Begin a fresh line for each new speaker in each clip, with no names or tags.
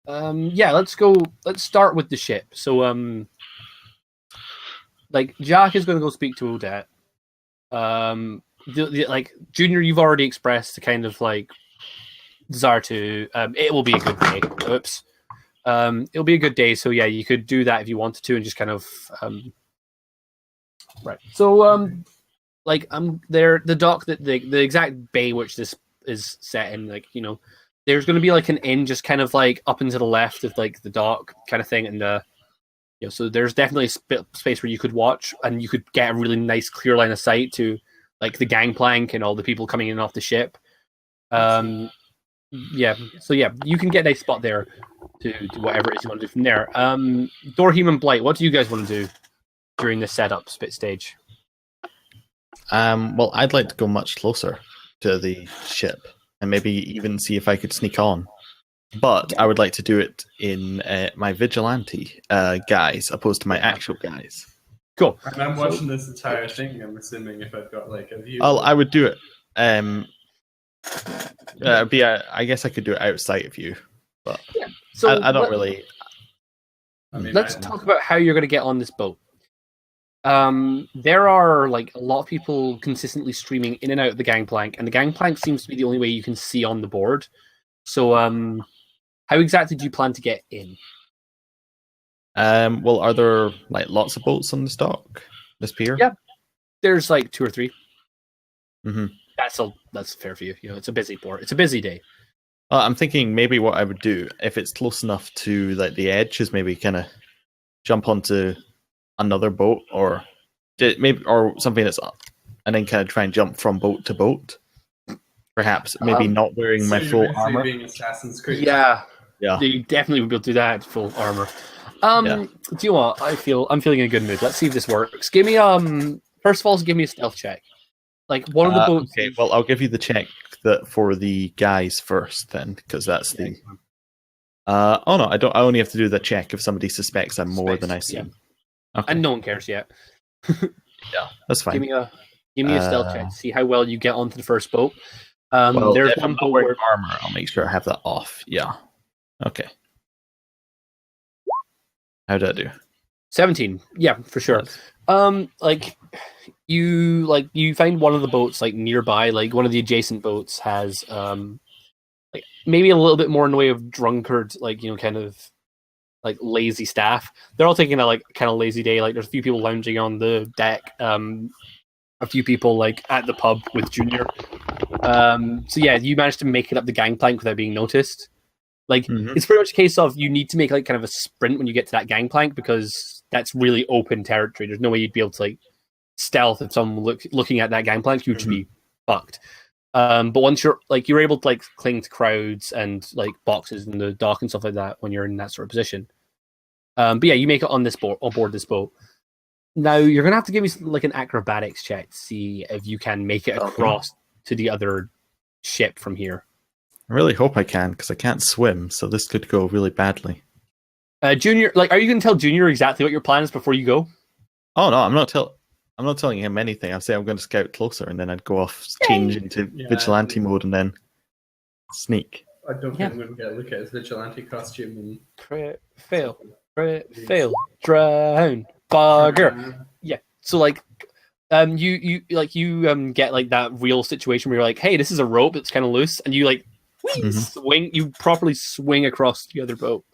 Yeah, let's go. Let's start with the ship. So, like, Jacques is going to go speak to Odette. Like, Junior, you've already expressed the kind of, like, desire to. It will be a good day. Oops. It'll be a good day, so yeah, you could do that if you wanted to and just kind of. Right. So, like, there, the dock, the exact bay which this is set in, like, you know, there's going to be like an inn just kind of like up and to the left of like the dock kind of thing, and you know, so there's definitely a space where you could watch and you could get a really nice clear line of sight to like the gangplank and all the people coming in and off the ship. Yeah, so yeah, you can get a nice spot there to do whatever it is you want to do from there. Dorhim and Blight, what do you guys want to do during this setup spit stage?
Well, I'd like to go much closer to the ship and maybe even see if I could sneak on. But I would like to do it in my vigilante guise, opposed to my actual guise.
Cool.
And I'm watching this entire thing, I'm assuming, if I've got like a view.
I would do it. I guess I could do it outside of you, but
yeah. So
I don't really.
Let's talk about how you're going to get on this boat. There are like a lot of people consistently streaming in and out of the gangplank, and the gangplank seems to be the only way you can see on the board. So, how exactly do you plan to get in?
Well, are there like lots of boats on the dock, this pier?
Yeah, there's like 2 or 3.
Mm-hmm.
That's fair for you. You know, it's a busy port. It's a busy day.
I'm thinking maybe what I would do if it's close enough to like the edge is maybe kind of jump onto another boat or something that's up, and then kind of try and jump from boat to boat. Perhaps maybe not wearing my full armor.
Being Assassin's Creed.
Yeah,
yeah.
You definitely would be able to do that full armor.
Yeah.
Do you know what? I'm feeling in a good mood. Let's see if this works. Give me first of all, give me a stealth check. Like one of the boats.
Okay, well, I'll give you the check for the guys first, then, because that's the. Oh no, I don't. I only have to do the check if somebody suspects I'm more than I seem.
Yeah. Okay. And no one cares yet.
Yeah, that's fine.
Give me a stealth check to see how well you get onto the first boat.
Well,
there's
if I'm not wearing armor, I'll make sure I have that off. Yeah. Okay. How did I do?
17. Yeah, for sure. Like you find one of the boats like nearby, like one of the adjacent boats has like maybe a little bit more in the way of drunkard, like, you know, kind of like lazy staff. They're all taking a like kind of lazy day. Like there's a few people lounging on the deck, a few people like at the pub with Junior. So yeah, you managed to make it up the gangplank without being noticed. Like it's pretty much a case of you need to make like kind of a sprint when you get to that gangplank, because that's really open territory. There's no way you'd be able to like stealth if someone looking at that gangplank. You'd be fucked. But once you're able to like cling to crowds and like boxes in the dock and stuff like that when you're in that sort of position. But yeah, you make it on board this boat. Now you're gonna have to give me like an acrobatics check to see if you can make it across to the other ship from here.
I really hope I can, because I can't swim, so this could go really badly.
Junior, like, are you gonna tell Junior exactly what your plan is before you go?
Oh no, I'm not telling him anything. I'm saying I'm going to scout closer, and then I'd go off, change into vigilante mode, and then sneak.
I don't think I'm going to get a look at his vigilante costume.
Crit, fail, drown, bugger. Yeah. So like, you get like that real situation where you're like, hey, this is a rope that's kind of loose, and you like swing. You properly swing across the other boat.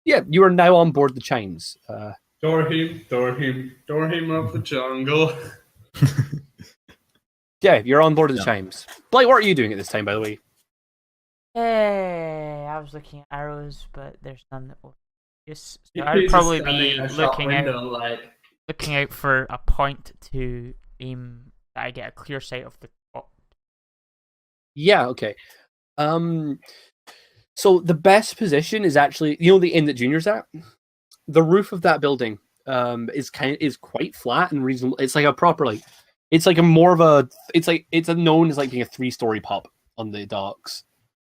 Yeah, you are now on board the Chimes.
Dorhim of the jungle.
Yeah, you're on board of the Chimes. Blight, what are you doing at this time, by the way?
Hey, I was looking at arrows, but there's none that will. So I'd probably be looking out for a point to aim that I get a clear sight of the top.
Yeah, okay. So the best position is actually, you know, the inn that Junior's at. The roof of that building is quite flat and reasonable. It's like a proper like, it's like a more of a, it's known as like being a 3-story pub on the docks.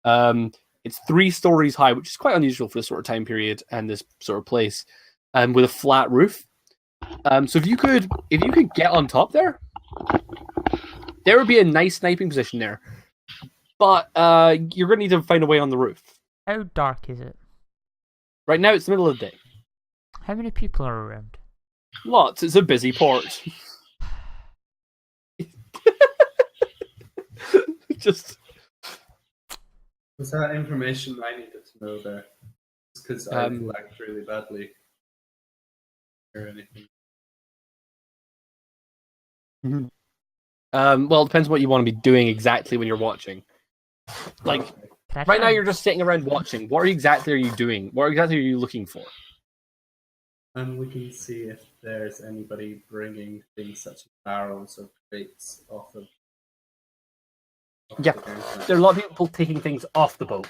It's 3 stories high, which is quite unusual for this sort of time period and this sort of place, with a flat roof. So if you could get on top there would be a nice sniping position there. But you're gonna need to find a way on the roof.
How dark is it?
Right now, it's the middle of the day.
How many people are around?
Lots. It's a busy port. Just.
Was that information I needed to know there? Because I lagged really badly. Or anything.
Well, it depends what you want to be doing exactly when you're watching. Like, right now you're just sitting around watching. What exactly are you doing? What exactly are you looking for?
And we can see if there's anybody bringing things such as barrels or crates off of.
Yeah, there are a lot of people taking things off the boat.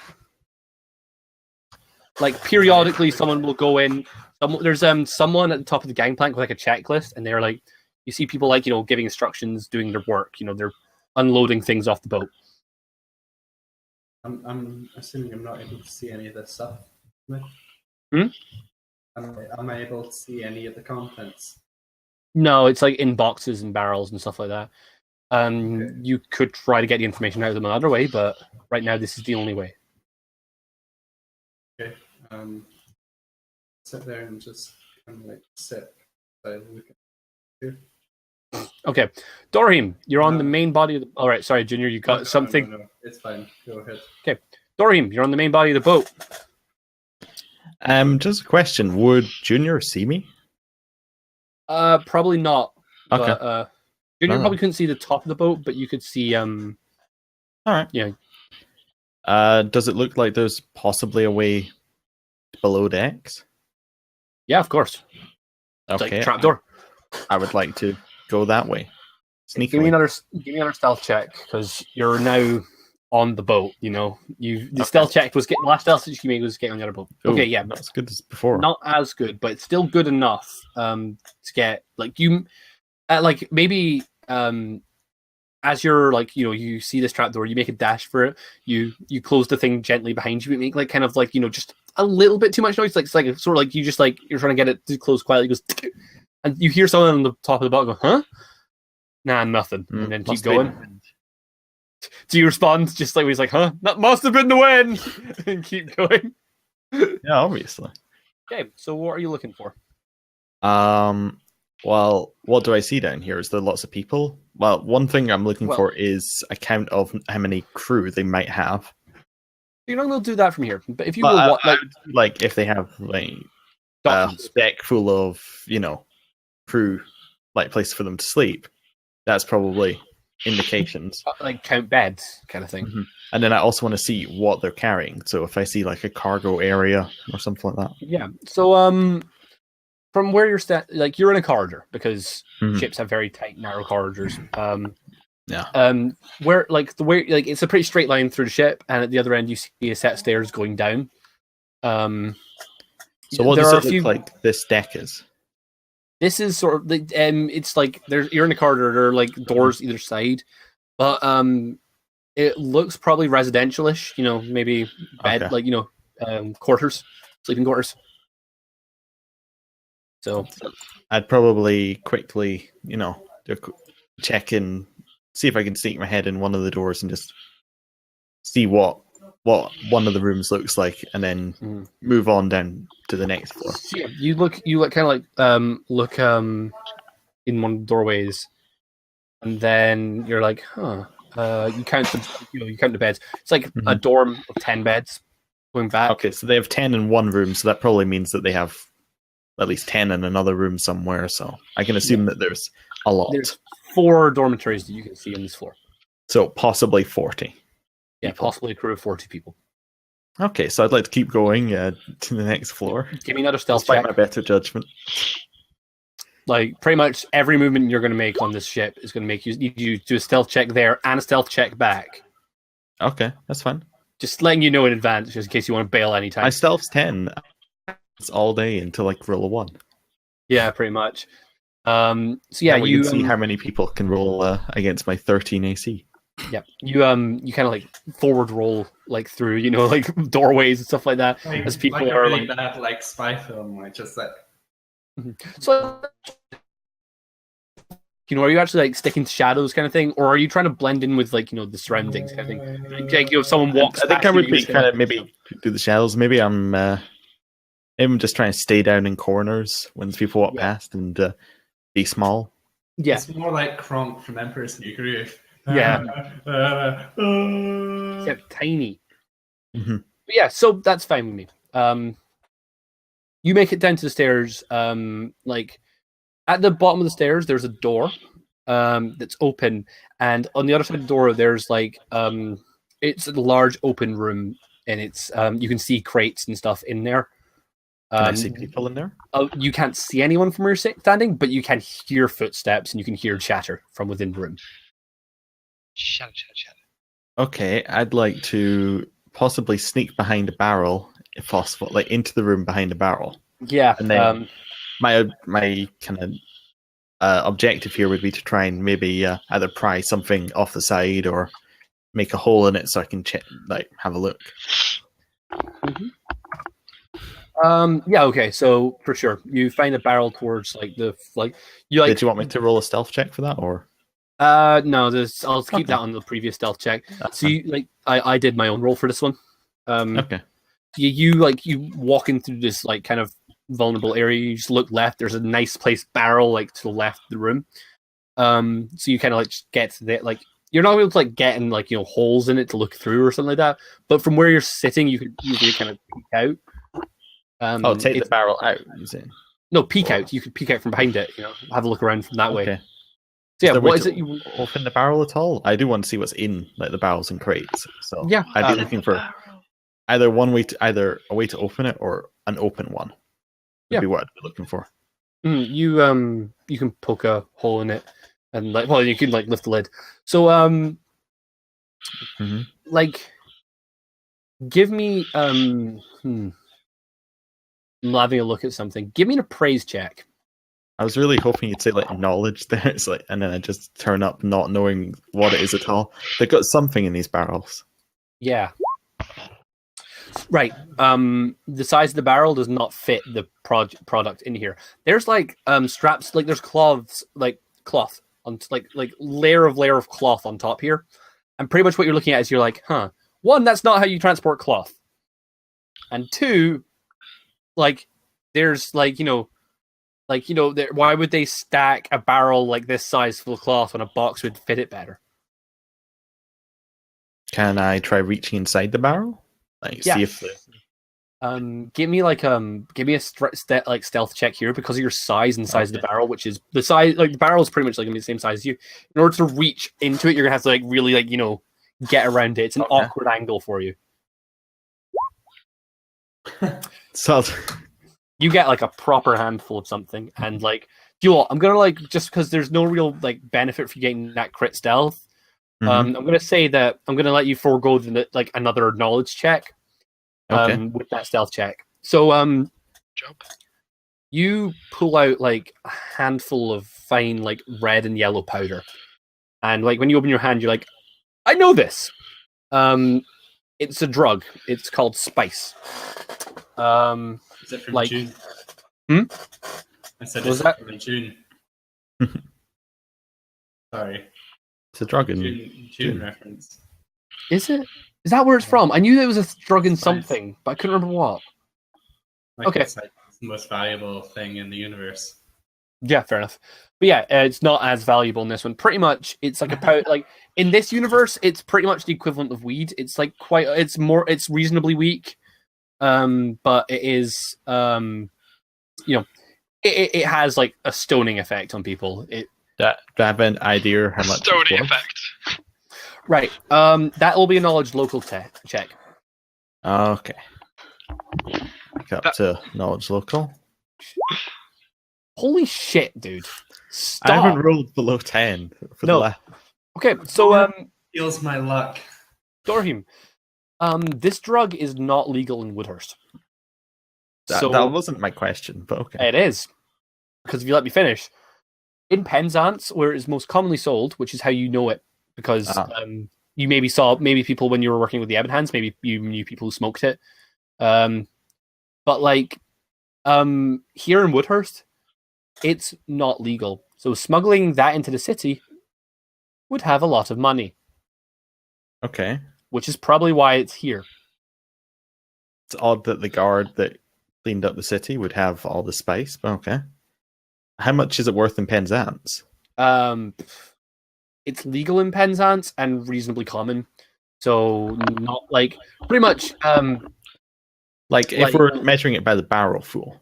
Like periodically, someone will go in. There's someone at the top of the gangplank with like a checklist, and they're like, you see people like giving instructions, doing their work. They're unloading things off the boat.
I'm assuming I'm not able to see any of this stuff.
Hmm?
Am I able to see any of the contents?
No, it's like in boxes and barrels and stuff like that.
Okay.
You could try to get the information out of them another way, but right now this is the only way.
Okay. Sit there and just kind of like sit. So look at here.
Okay, Dorhim, you're on the main body of the. All right, sorry, Junior, you got something.
No, it's fine. Go ahead.
Okay, Dorhim, you're on the main body of the boat.
Just a question: would Junior see me?
Probably not.
Okay.
But, Junior probably couldn't see the top of the boat, but you could see.
All right.
Yeah.
Does it look like there's possibly a way below decks?
Yeah, of course.
Okay.
It's like trapdoor.
I would like to go that way. Sneakily.
Give me another stealth check because you're now on the boat. The stealth check was last stealth check you made was getting on the other boat.
Ooh,
okay, yeah,
not as good as before.
Not as good, but it's still good enough to get maybe as you're you see this trapdoor, you make a dash for it. You close the thing gently behind you. You make just a little bit too much noise. It's like sort of like you're trying to get it to close quietly. It goes, and you hear someone on the top of the boat go, "Huh? Nah, nothing," and then keep going. Do you respond just like he's like, "Huh? That must have been the wind," and keep going?
Yeah, obviously.
Okay, so what are you looking for?
Well, what do I see down here? Is there lots of people? Well, one thing I'm looking for is a count of how many crew they might have.
You're not going to do that from here, but if you
like if they have a deck full of crew, like place for them to sleep, that's probably indications.
Like count beds, kind of thing.
Mm-hmm. And then I also want to see what they're carrying. So if I see like a cargo area or something like that.
Yeah. So from where you're you're in a corridor because ships have very tight, narrow corridors. Where it's a pretty straight line through the ship, and at the other end you see a set of stairs going down.
So what does it look like this deck is?
This is sort of it's like you're in a corridor. There are like doors either side, but it looks probably residential-ish. Maybe bed, quarters, sleeping quarters. So
I'd probably quickly, check in, see if I can sneak my head in one of the doors and just see what one of the rooms looks like, and then move on down to the next floor.
So yeah, you look kind of like look in one of the doorways, and then you're like, huh. You count the beds. It's like a dorm of 10 beds going back.
Okay, so they have 10 in one room, so that probably means that they have at least 10 in another room somewhere, so I can assume that there's a lot.
There's 4 dormitories that you can see on this floor.
So possibly 40.
Yeah, possibly a crew of 40 people.
Okay, so I'd like to keep going to the next floor.
Give me another stealth
despite
check.
my better judgment.
Like, pretty much every movement you're going to make on this ship is going to make you need you to do a stealth check there and a stealth check back.
Okay, that's fine.
Just letting you know in advance, just in case you want to bail anytime.
My stealth's 10. It's all day until I roll a 1.
Yeah, pretty much. So yeah,
you can see how many people can roll against my 13 AC.
Yeah, you kind of like forward roll like through like doorways and stuff like that as people are
really bad like spy film, I just like.
So, are you actually like sticking to shadows kind of thing, or are you trying to blend in with like the surroundings kind of thing? Like, if someone walks.
I think I would be kind of maybe do the shadows. Maybe I'm I'm just trying to stay down in corners when people walk past and be small.
Yeah.
It's more like Kronk from Emperor's New Groove.
Yeah. Except tiny.
Mm-hmm.
But yeah, so that's fine with me. You make it down to the stairs. Like at the bottom of the stairs, there's a door that's open, and on the other side of the door, there's like it's a large open room, and it's you can see crates and stuff in there.
Can I see people in there?
You can't see anyone from where you're standing, but you can hear footsteps and you can hear chatter from within the room.
Chatter.
Okay, I'd like to possibly sneak behind a barrel, if possible, like into the room behind a barrel.
Yeah.
And then my kind of objective here would be to try and maybe either pry something off the side or make a hole in it so I can have a look.
Mm-hmm. Yeah. Okay. So for sure, you find a barrel towards Did you
want me to roll a stealth check for that, or?
No. I'll keep that on the previous stealth check.
That's
so
fine.
I did my own roll for this one.
Okay.
You walking through this kind of vulnerable area. You just look left. There's a nice placed barrel to the left of the room. So you kind of just get to that. You're not able to get in holes in it to look through or something like that. But from where you're sitting, you could usually kind of peek out.
Take the barrel out. You saying?
No, peek out. You could peek out from behind it. Have a look around from that way.
Okay.
So yeah, what is it you
open the barrel at all? I do want to see what's in the barrels and crates. So
yeah,
I'd be looking for either a way to open it or an open one. Would be what I'd be looking for.
You can poke a hole in it and you can lift the lid. So give me I'm having a look at something. Give me an appraise check.
I was really hoping you'd say knowledge there. It's and then I just turn up not knowing what it is at all. They've got something in these barrels.
Yeah. Right. The size of the barrel does not fit the product in here. There's straps, there's cloths, cloth on layer of cloth on top here. And pretty much what you're looking at is you're one, that's not how you transport cloth. And two, there's why would they stack a barrel this size full of cloth when a box would fit it better?
Can I try reaching inside the barrel? See if
give me a stealth check here because of your size and size of the barrel, which is the size the barrel is pretty much gonna be the same size as you. In order to reach into it, you're gonna have to really get around it. It's an awkward angle for you.
So
you get a proper handful of something, and I'm gonna just because there's no real benefit for you getting that crit stealth. I'm gonna say that I'm gonna let you forego another knowledge check. With that stealth check. So
Job.
You pull out a handful of fine red and yellow powder, and when you open your hand, you're I know this. It's a drug. It's called spice.
Is it from June? I said it's from June. Sorry.
It's a drug in
June reference.
Is it? Is that where it's from? I knew there was a drug in something, but I couldn't remember what. Okay.
It's the most valuable thing in the universe.
Yeah, fair enough. But yeah, it's not as valuable in this one. Pretty much, it's a powder. In this universe, it's pretty much the equivalent of weed. It's it's reasonably weak. But it is, it has a stoning effect on people. Do
I have an idea how much
stoning effect?
Right. That will be a knowledge local check.
Okay. Back up to knowledge local.
Holy shit, dude! Stop.
I haven't rolled below 10 for the last.
Okay, so
feels my luck.
Dorhim, this drug is not legal in Woodhurst.
That wasn't my question, but okay.
It is. Because if you let me finish, in Penzance, where it is most commonly sold, which is how you know it, because you maybe saw people when you were working with the Ebonhands, maybe you knew people who smoked it. But here in Woodhurst, it's not legal. So smuggling that into the city would have a lot of money.
Okay.
Which is probably why it's here.
It's odd that the guard that cleaned up the city would have all the spice, but okay. How much is it worth in Penzance?
It's legal in Penzance and reasonably common. So not like pretty much
like if we're measuring it by the barrel full.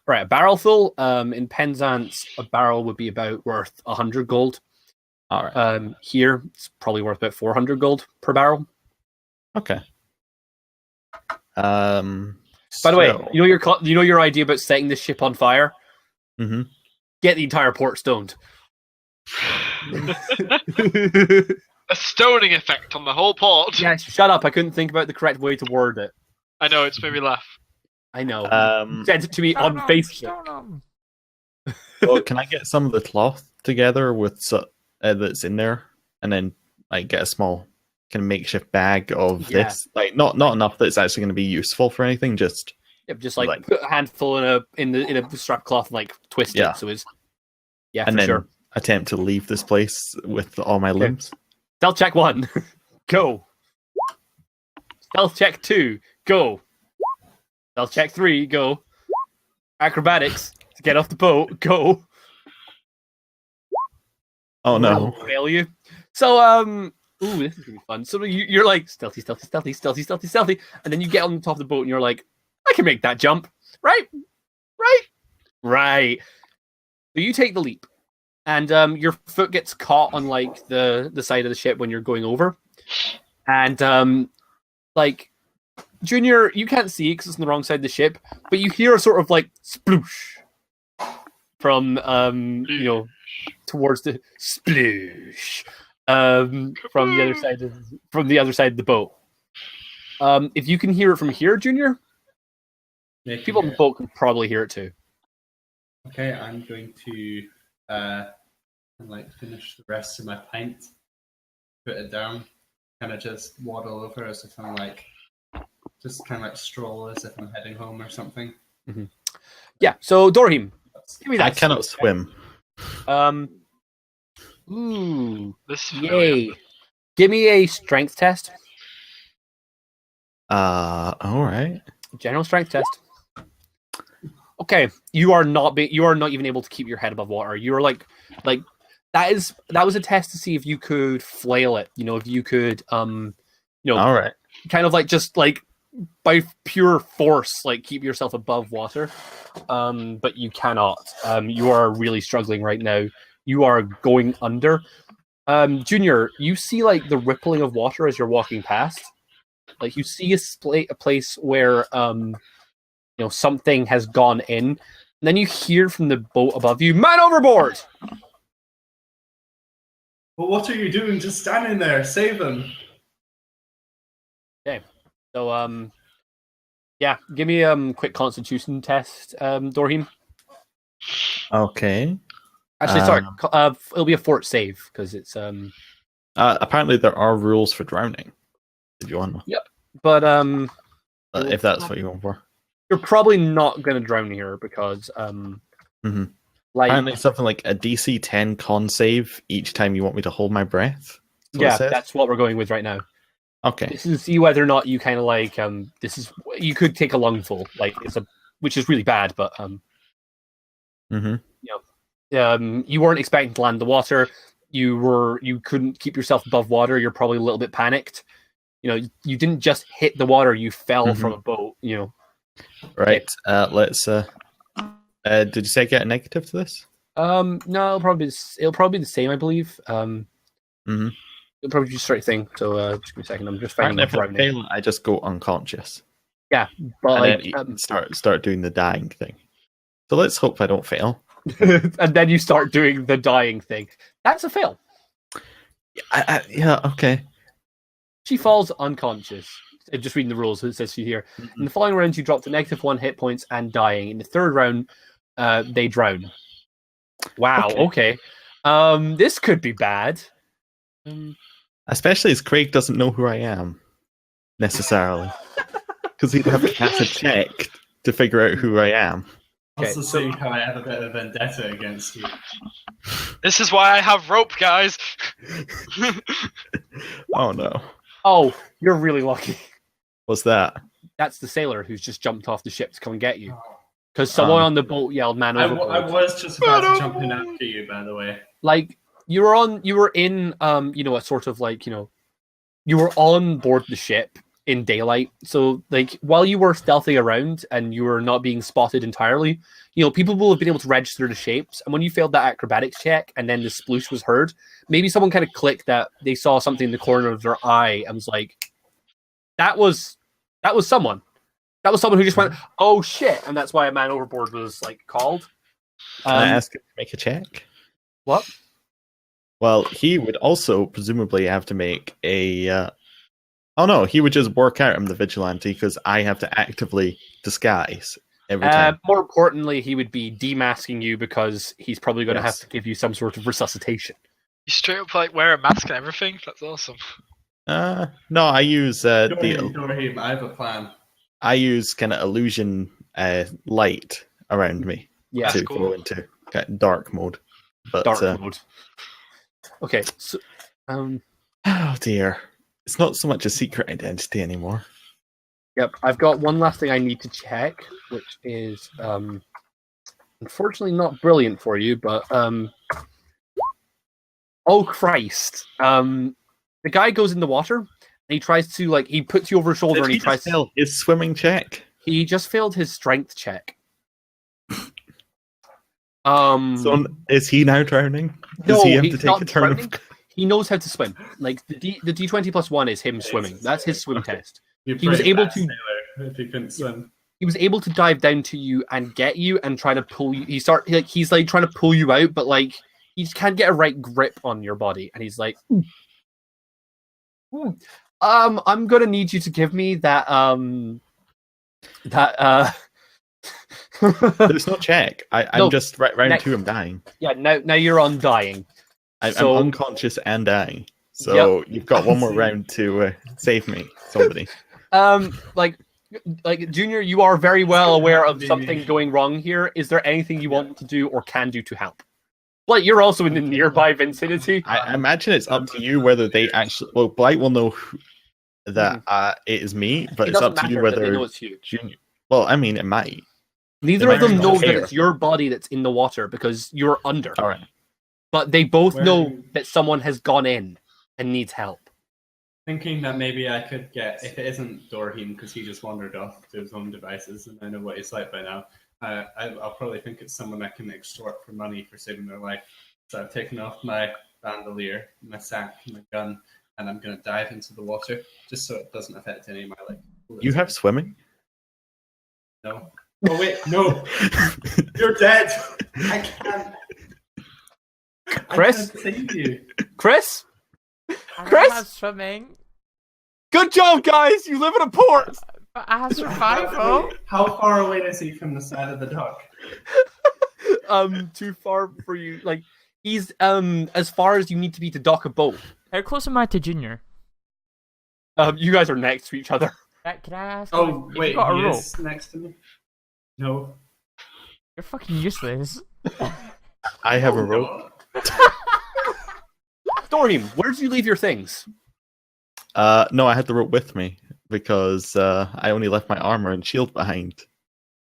Right, a barrel full, in Penzance, a barrel would be about worth 100 gold.
All right.
Here, it's probably worth about 400 gold per barrel.
Okay.
By the way, you know your idea about setting the ship on fire?
Mm-hmm.
Get the entire port stoned.
A stoning effect on the whole port.
Yeah, shut up. I couldn't think about the correct way to word it.
I know, it's made me laugh.
I know. Send it to me on Facebook.
Well, can I get some of the cloth together with that's in there, and then like get a small kind of makeshift bag of this? Like not enough that it's actually going to be useful for anything. Just
like put a handful in a strap cloth and like twist it so it's and for
then
sure.
Attempt to leave this place with all my limbs.
Stealth check 1, go. Stealth check 2, go. Stealth check 3, go. Acrobatics to get off the boat, go.
Oh no!
Fail you. So this is gonna be fun. So you're like stealthy, and then you get on the top of the boat and you're like, I can make that jump, right. So you take the leap, and your foot gets caught on like the side of the ship when you're going over, and like Junior, you can't see because it's on the wrong side of the ship, but you hear a sort of like sploosh from towards the sploosh from the other side of the boat. If you can hear it from here, Junior, people on the boat can probably hear it too.
Okay, I'm going to finish the rest of my pint, put it down, kind of just waddle over as if I'm stroll as if I'm heading home or something.
Mm-hmm. Yeah. So Dorhim, give me that.
I cannot swim.
Yay! Give me a strength test.
All right.
General strength test. Okay, you are not even able to keep your head above water. You're like that was a test to see if you could flail it. If you could all
right,
kind of like just like by pure force like keep yourself above water. But you cannot. You are really struggling right now. You are going under. Junior, you see like the rippling of water as you're walking past. Like you see a place where something has gone in, and then you hear from the boat above you, "Man overboard!"
Well, what are you doing just standing there? Save them.
Okay. So give me a quick constitution test, Dorhim.
Okay.
Actually, sorry. It'll be a fort save because it's
apparently there are rules for drowning. If you want.
Yep. But
if that's what you want for.
You're probably not going to drown here because
apparently something like a DC 10 con save each time you want me to hold my breath.
That's what we're going with right now.
Okay.
This is to see whether or not you kind of like you could take a lungful, like which is really bad, but you weren't expecting to land the water. You couldn't keep yourself above water. You're probably a little bit panicked. You didn't just hit the water. You fell from a boat.
Right. Let's. Did you say I get a negative to this?
No, it'll probably be the same, I believe. It'll probably be a straight thing. So just give me a second. I'm just finding
if I fail, I just go unconscious.
Yeah, but
and then start doing the dying thing. So let's hope I don't fail.
And then you start doing the dying thing. That's a fail.
Yeah. Okay.
She falls unconscious. Just reading the rules, it says here. In the following rounds, you drop to -1 hit points and dying. In the third round, they drown. Wow. Okay. This could be bad.
Especially as Craig doesn't know who I am necessarily, because he'd have to cast a check to figure out who I am.
Also, seeing how I have a bit of vendetta against you.
This is why I have rope, guys.
Oh no.
Oh, you're really lucky.
What's that?
that's the sailor who's just jumped off the ship to come and get you. Because someone on the boat yelled "man overboard."
I was just about to jump in after you, by the way.
Like you were in a sort of like you were on board the ship in daylight. So like while you were stealthing around and you were not being spotted entirely, people will have been able to register the shapes. And when you failed that acrobatics check and then the sploosh was heard, maybe someone kind of clicked that they saw something in the corner of their eye and was like, that was someone. That was someone who just went, oh shit, and that's why a man overboard was like called.
Can I ask him to make a check?
What?
Well, he would also presumably have to make a. Oh no, he would just work out I'm the vigilante because I have to actively disguise every time.
More importantly, he would be demasking you because he's probably going to have to give you some sort of resuscitation.
You straight up like wear a mask and everything. That's awesome.
No, I use
Dorhim, I have a plan.
I use kind of illusion light around me to go into dark mode. But,
dark mode. Okay, so
oh dear, it's not so much a secret identity anymore.
Yep, I've got one last thing I need to check, which is unfortunately not brilliant for you, but oh Christ, the guy goes in the water and he tries to he puts you over his shoulder and he tries to
fail his swimming check.
He just failed his strength check.
So is he now drowning? Does he have to take a turn of...
He knows how to swim. Like the D20 plus 1 is him swimming. That's his swim test.
He was able to if he couldn't swim.
He was able to dive down to you and get you and try to pull you. He's trying to pull you out, but he just can't get a right grip on your body. And he's like, I'm gonna need you to give me that
There's no check. I'm just right round to him dying.
Yeah, now you're on dying.
I'm unconscious and dying. So you've got one more round to save me, somebody.
Junior, you are very well aware of something going wrong here. Is there anything you want to do or can do to help? Blight, you're also in the nearby vicinity.
I imagine it's up to you whether they actually... Well, Blight will know that it is me, but it's up to you whether...
They know it's you.
Junior... Well, I mean, it might.
Neither of them know that it's your body that's in the water because you're under.
All right.
But they both know that someone has gone in and needs help.
Thinking that maybe I could get, if it isn't Dorhim, because he just wandered off to his own devices, and I know what he's like by now, I'll probably think it's someone I can extort for money for saving their life. So I've taken off my bandolier, my sack, my gun, and I'm going to dive into the water, just so it doesn't affect any of my bullets.
You have swimming?
No. Oh wait, no! You're dead! I can't.
Chris?
I can't save you.
Chris?
I have swimming.
Good job, guys! You live in a port!
But I have survival.
How far away is he from the side of the dock?
Too far for you. He's as far as you need to be to dock a boat.
How close am I to Junior?
You guys are next to each other.
Can I ask?
Oh wait,
you got a
he
rope?
is next to me. No.
You're fucking useless.
I have a rope.
Dorhim, where did you leave your things?
No, I had the rope with me because I only left my armor and shield behind.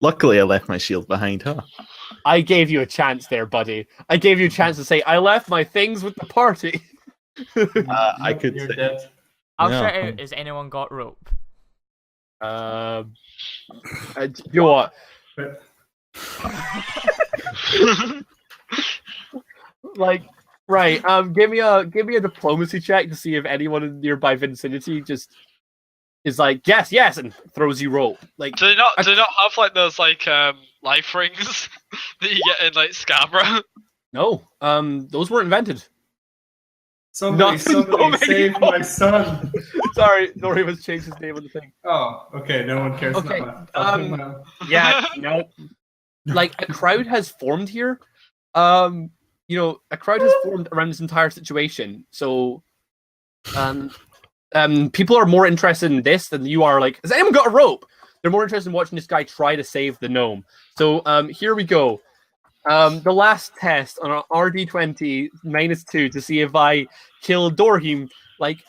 Luckily, I left my shield behind, huh?
I gave you a chance there, buddy. I gave you a chance to say, I left my things with the party.
I could
You're
say...
dead.
I'll shout out, has anyone got rope?
You know what? Right. Give me a diplomacy check to see if anyone in nearby vicinity just is like, yes, and throws you rope.
Do they not have those life rings that you get in Scarborough?
No. Those weren't invented.
Somebody save my son.
Sorry, Dorhim has changed his name on the thing.
Oh, okay. No one cares.
Okay.
Yeah.
No. A crowd has formed here. A crowd has formed around this entire situation. So, people are more interested in this than you are. Has anyone got a rope? They're more interested in watching this guy try to save the gnome. So, here we go. The last test on our RD20 -2 to see if I kill Dorhim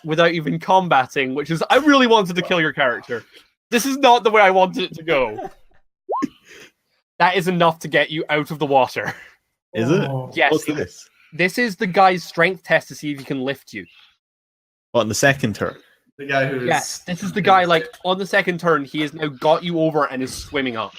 without even combating, which is I really wanted to kill your character. This is not the way I wanted it to go. That is enough to get you out of the water.
Is it?
Yes.
What's this?
This is the guy's strength test to see if he can lift you.
What, in the second turn?
The guy who is...
Yes, this is the guy, like, on the second turn, he has now got you over and is swimming up.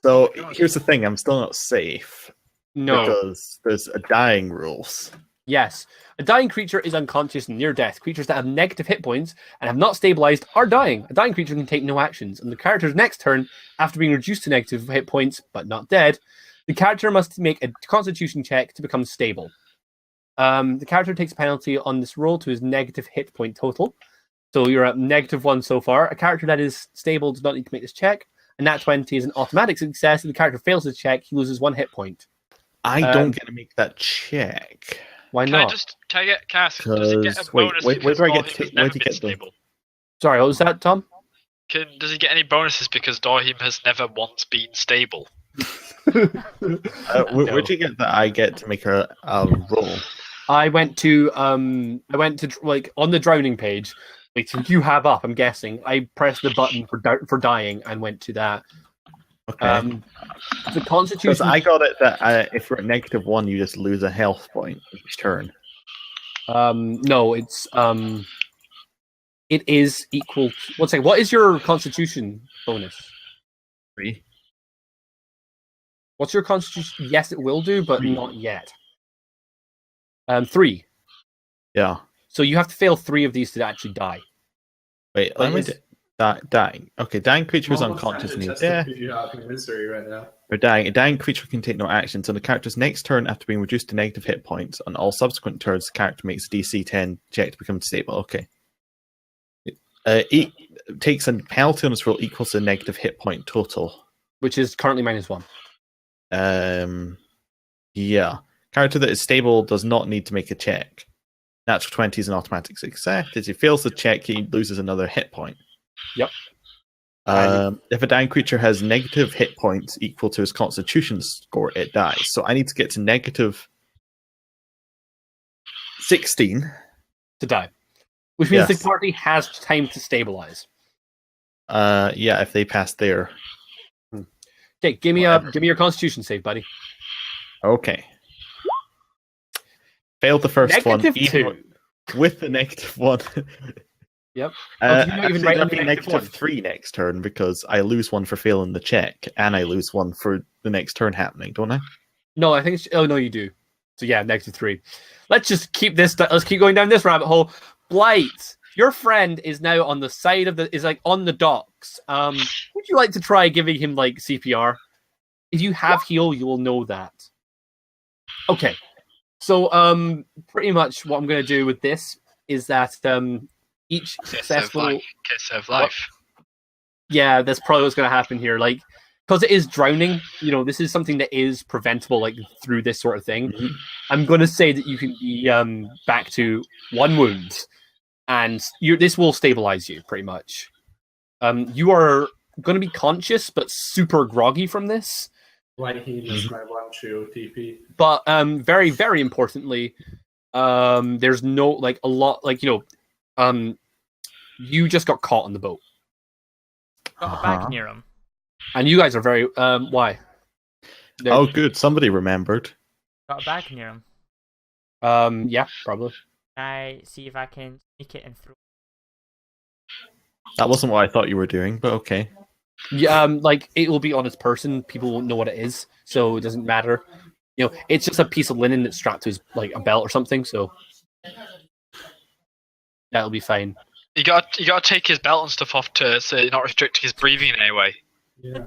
So, here's the thing, I'm still not safe.
No.
Because there's a dying rules.
Yes. A dying creature is unconscious and near death. Creatures that have negative hit points and have not stabilized are dying. A dying creature can take no actions. On the character's next turn, after being reduced to negative hit points, but not dead, the character must make a constitution check to become stable. The character takes a penalty on this roll to his negative hit point total. So you're at -1 so far. A character that is stable does not need to make this check. And that 20 is an automatic success. If the character fails his check, he loses 1 hit point.
I don't get to make that check.
Why not?
Can I ask, does he get a bonus?
Where do I get
because
to, where
Dorhim
do you
has never
get
been stable?
Sorry, what was that, Tom?
Does he get any bonuses because Dorhim has never once been stable?
Where do you get that I get to make a roll?
I went to like on the drowning page. Like, so you have up, I'm guessing. I pressed the button for dying and went to that.
Okay.
The Constitution.
Because I got it that if you're at -1, you just lose a health point each turn.
No, it is equal. One second. What is your Constitution bonus?
3.
What's your Constitution? Yes, it will do, but not yet. 3.
Yeah.
So you have to fail 3 of these to actually die.
Wait, let me dying. Okay, dying creature is unconscious and he's dead.
You have in misery right now.
Or dying. A dying creature can take no actions. On the character's next turn, after being reduced to negative hit points, on all subsequent turns, the character makes a DC 10 check to become stable. Okay. It takes a penalty on its roll equals to negative hit point total.
Which is currently -1.
Yeah. Character that is stable does not need to make a check. Natural 20 is an automatic success. If he fails the check, he loses another hit point.
Yep.
If a dying creature has negative hit points equal to his constitution score, it dies. So I need to get to -16
to die. Which means
Yes.
the party has time to stabilize.
Yeah, if they pass there.
Okay, give me your Constitution save, buddy.
Okay. Failed the first one.
-2.
With the -1.
Yep.
Actually,
not even
that'd
write
be
the -1.
-3 next turn because I lose 1 for failing the check, and I lose 1 for the next turn happening, don't I?
No, I think it's... Oh, no, you do. So yeah, -3. Let's just keep this... Let's keep going down this rabbit hole. Blight, your friend is now on the side of the... Is like on the docks. Would you like to try giving him like CPR? If you have heal, you will know that. Okay. So pretty much what I'm going to do with this is that each successful...
Kiss of life.
Yeah, that's probably what's going to happen here. Like, because it is drowning, you know, this is something that is preventable, like, through this sort of thing.
Mm-hmm.
I'm going to say that you can be back to 1 wound, and this will stabilize you, pretty much. You are going to be conscious, but super groggy from this.
Lightheed is my 1 true OTP.
But very, very importantly, there's no, like, a lot, like, you know, you just got caught on the boat.
Got a bag near him.
And you guys are very, why?
Oh, good. Somebody remembered.
Got a bag near him.
Yeah, probably.
Can I see if I can sneak it and throw?
That wasn't what I thought you were doing, but okay.
Yeah, like, it will be on his person. People won't know what it is, so it doesn't matter. You know, it's just a piece of linen that's strapped to his, like, a belt or something, so that'll be fine.
You gotta take his belt and stuff off so you're not restricting his breathing in any way.
Yeah.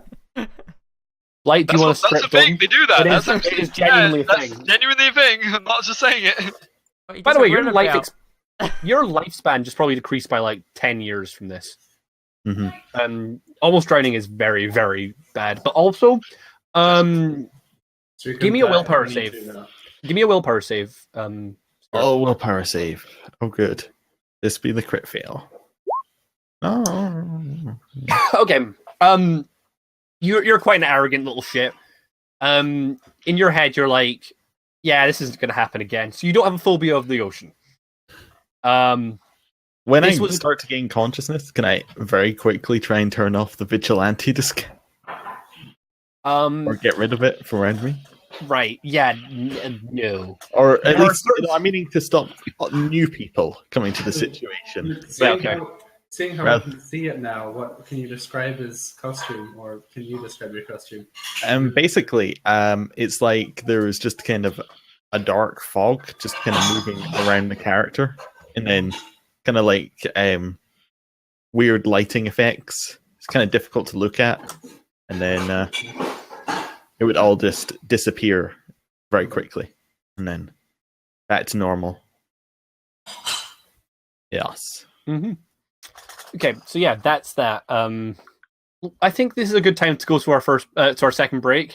Blight, do you want to strip
That's a thing.
them?
They do that.
It is-
That's
it is genuinely a
that's
thing.
genuinely a thing. I'm not just saying it.
But he
By the
doesn't
way,
wear
your
a
life
belt.
your lifespan just probably decreased by like 10 years from this.
Mm-hmm.
Almost drowning is very, very bad. But also,
So
give me a willpower save. Give me a willpower save.
Oh, willpower save. Oh, good. This be the crit fail. Oh.
Okay. You're quite an arrogant little shit. In your head, you're like, yeah, this isn't going to happen again. So you don't have a phobia of the ocean.
When I
This was-
start to gain consciousness, can I very quickly try and turn off the vigilante disc or get rid of it from around me?
Right. Yeah. No.
Or at
There are
least, I'm meaning to stop new people coming to the situation.
Seeing how I can see it now, what can you describe as costume, or can you describe your costume?
Basically, it's like there was just kind of a dark fog just kind of moving around the character, and then kind of like weird lighting effects. It's kind of difficult to look at, and then it would all just disappear very quickly, and then back to normal. Yes.
Mm-hmm. Okay, so yeah, that's that. I think this is a good time to go to our second break.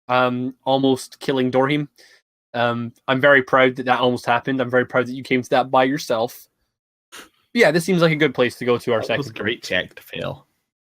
Almost killing Dorhim. I'm very proud that almost happened. I'm very proud that you came to that by yourself. Yeah, this seems like a good place to go to our second.
Great check to fail.